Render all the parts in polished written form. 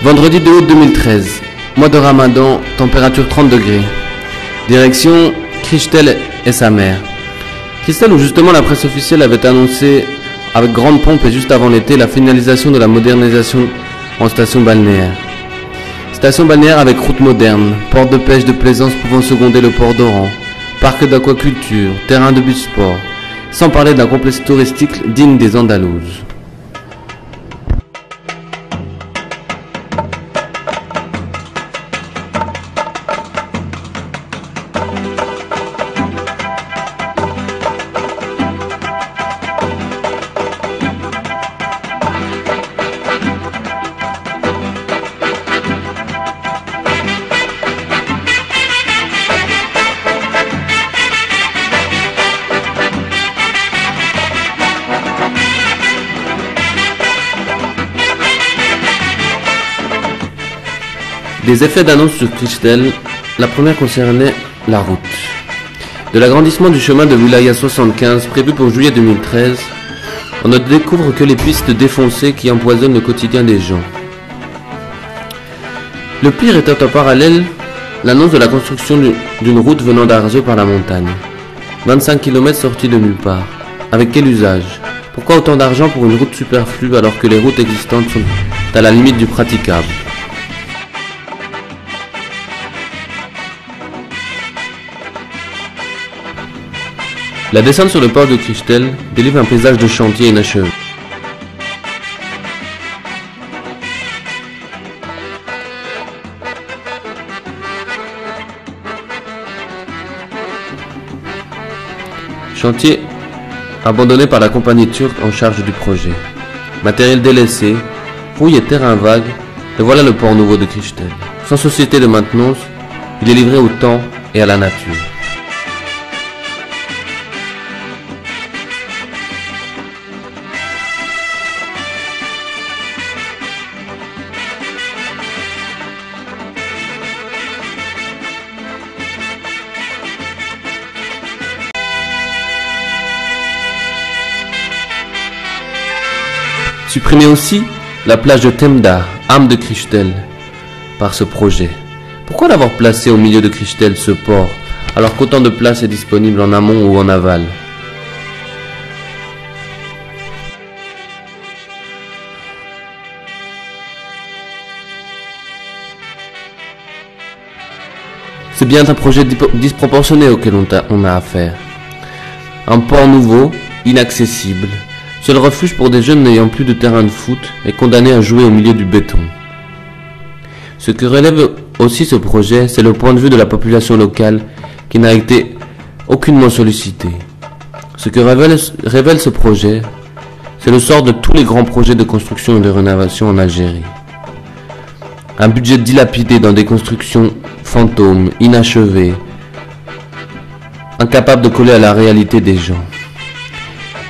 Vendredi 2 août 2013, mois de Ramadan, température 30 degrés. Direction Christelle et sa mère. Christelle où justement la presse officielle avait annoncé avec grande pompe et juste avant l'été la finalisation de la modernisation en station balnéaire. Station balnéaire avec route moderne, port de pêche de plaisance pouvant seconder le port d'Oran, parc d'aquaculture, terrain de bus sport, sans parler d'un complexe touristique digne des Andalouses. Des effets d'annonce sur Christelle, la première concernait la route. De l'agrandissement du chemin de Wilaya 75 prévu pour juillet 2013, on ne découvre que les pistes défoncées qui empoisonnent le quotidien des gens. Le pire étant en parallèle l'annonce de la construction d'une route venant d'Arzeau par la montagne. 25 km sortis de nulle part. Avec quel usage? Pourquoi autant d'argent pour une route superflue alors que les routes existantes sont à la limite du praticable? La descente sur le port de Christelle délivre un paysage de chantier inachevé. Chantier abandonné par la compagnie turque en charge du projet. Matériel délaissé, rouille et terrain vague, et voilà le port nouveau de Christelle. Sans société de maintenance, il est livré au temps et à la nature. Supprimer aussi la plage de Temda, âme de Christelle, par ce projet. Pourquoi l'avoir placé au milieu de Christelle, ce port, alors qu'autant de place est disponible en amont ou en aval? C'est bien un projet disproportionné auquel on a affaire. Un port nouveau, inaccessible, seul refuge pour des jeunes n'ayant plus de terrain de foot et condamnés à jouer au milieu du béton. Ce que relève aussi ce projet, c'est le point de vue de la population locale qui n'a été aucunement sollicitée. Ce que révèle ce projet, c'est le sort de tous les grands projets de construction et de rénovation en Algérie. Un budget dilapidé dans des constructions fantômes, inachevées, incapables de coller à la réalité des gens.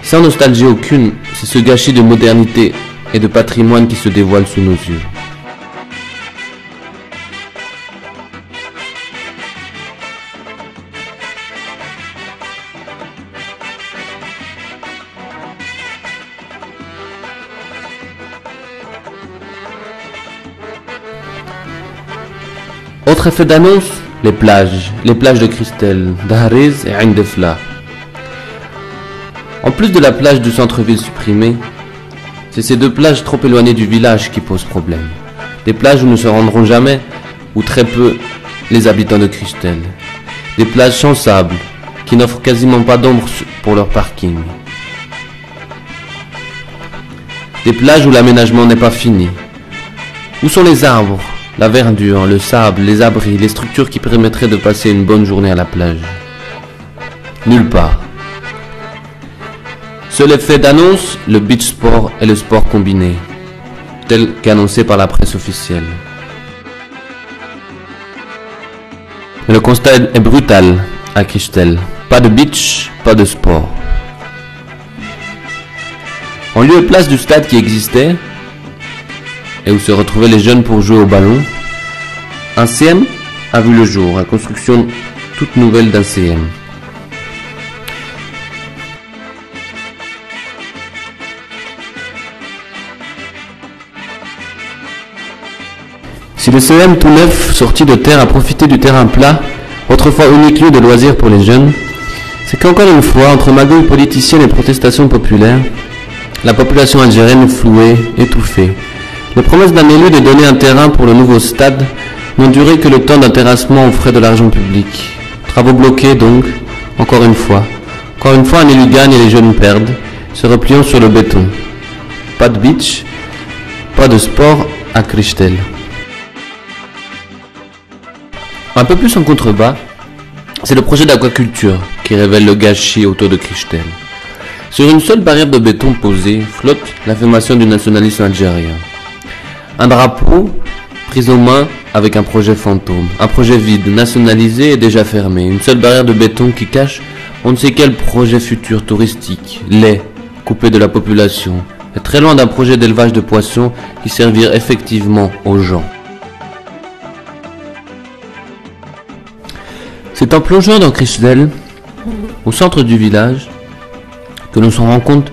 Sans nostalgie aucune, c'est ce gâchis de modernité et de patrimoine qui se dévoile sous nos yeux. Autre effet d'annonce, les plages de Christelle, d'Ahriz et Ain Defla. En plus de la plage du centre-ville supprimée, c'est ces deux plages trop éloignées du village qui posent problème. Des plages où ne se rendront jamais, ou très peu, les habitants de Christelle. Des plages sans sable, qui n'offrent quasiment pas d'ombre pour leur parking. Des plages où l'aménagement n'est pas fini. Où sont les arbres, la verdure, le sable, les abris, les structures qui permettraient de passer une bonne journée à la plage? Nulle part. Seul effet d'annonce, le beach sport et le sport combiné, tel qu'annoncé par la presse officielle. Mais le constat est brutal à Christelle. Pas de beach, pas de sport. En lieu et place du stade qui existait, et où se retrouvaient les jeunes pour jouer au ballon, un CM a vu le jour, la construction toute nouvelle d'un CM. Si le CM tout neuf, sorti de terre, a profité du terrain plat, autrefois unique lieu de loisirs pour les jeunes, c'est qu'encore une fois, entre magouilles politiciennes et protestations populaires, la population algérienne est flouée, étouffée. Les promesses d'un élu de donner un terrain pour le nouveau stade n'ont duré que le temps d'un terrassement aux frais de l'argent public. Travaux bloqués donc, encore une fois. Encore une fois, un élu gagne et les jeunes perdent, se repliant sur le béton. Pas de beach, pas de sport à Christelle. Un peu plus en contrebas, c'est le projet d'aquaculture qui révèle le gâchis autour de Christelle. Sur une seule barrière de béton posée, flotte l'affirmation du nationalisme algérien. Un drapeau pris aux mains avec un projet fantôme, un projet vide, nationalisé et déjà fermé. Une seule barrière de béton qui cache on ne sait quel projet futur touristique, laid, coupé de la population, et très loin d'un projet d'élevage de poissons qui servirait effectivement aux gens. C'est en plongeant dans Christelle, au centre du village, que l'on se rend compte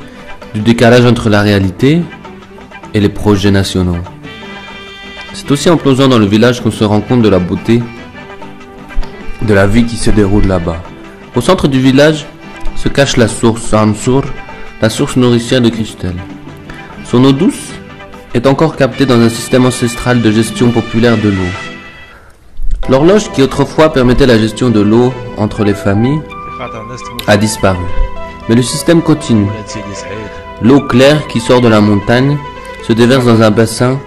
du décalage entre la réalité et les projets nationaux. C'est aussi en plongeant dans le village qu'on se rend compte de la beauté de la vie qui se déroule là-bas. Au centre du village se cache la source Ansour, la source nourricière de Christelle. Son eau douce est encore captée dans un système ancestral de gestion populaire de l'eau. L'horloge qui autrefois permettait la gestion de l'eau entre les familles a disparu. Mais le système continue. L'eau claire qui sort de la montagne se déverse dans un bassin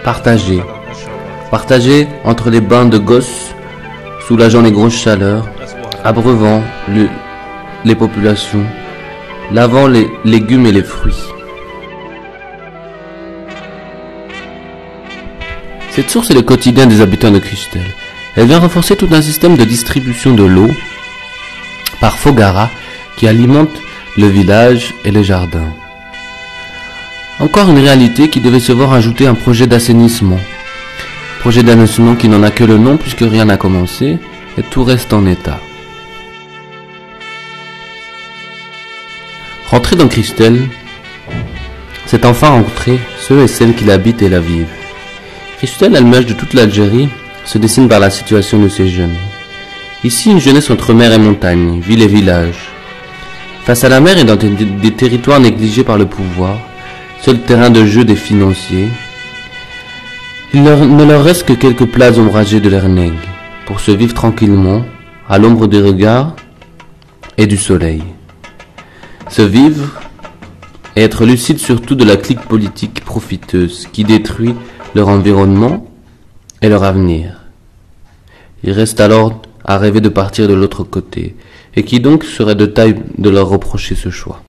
partagé entre les bains de gosses, soulageant les grosses chaleurs, abreuvant les populations, lavant les légumes et les fruits. Cette source est le quotidien des habitants de Christelle. Elle vient renforcer tout un système de distribution de l'eau par Fogara qui alimente le village et les jardins. Encore une réalité qui devait se voir ajouter un projet d'assainissement. Projet d'assainissement qui n'en a que le nom puisque rien n'a commencé et tout reste en état. Rentrer dans Christelle, c'est enfin rentrer ceux et celles qui l'habitent et la vivent. Christelle, à l'image de toute l'Algérie, se dessine par la situation de ces jeunes. Ici, une jeunesse entre mer et montagne, ville et village. Face à la mer et dans des territoires négligés par le pouvoir, seul terrain de jeu des financiers, il ne leur reste que quelques places ombragées de l'air nègre, pour se vivre tranquillement, à l'ombre des regards et du soleil. Se vivre et être lucide surtout de la clique politique profiteuse qui détruit leur environnement et leur avenir. Il reste alors à rêver de partir de l'autre côté, et qui donc serait de taille de leur reprocher ce choix.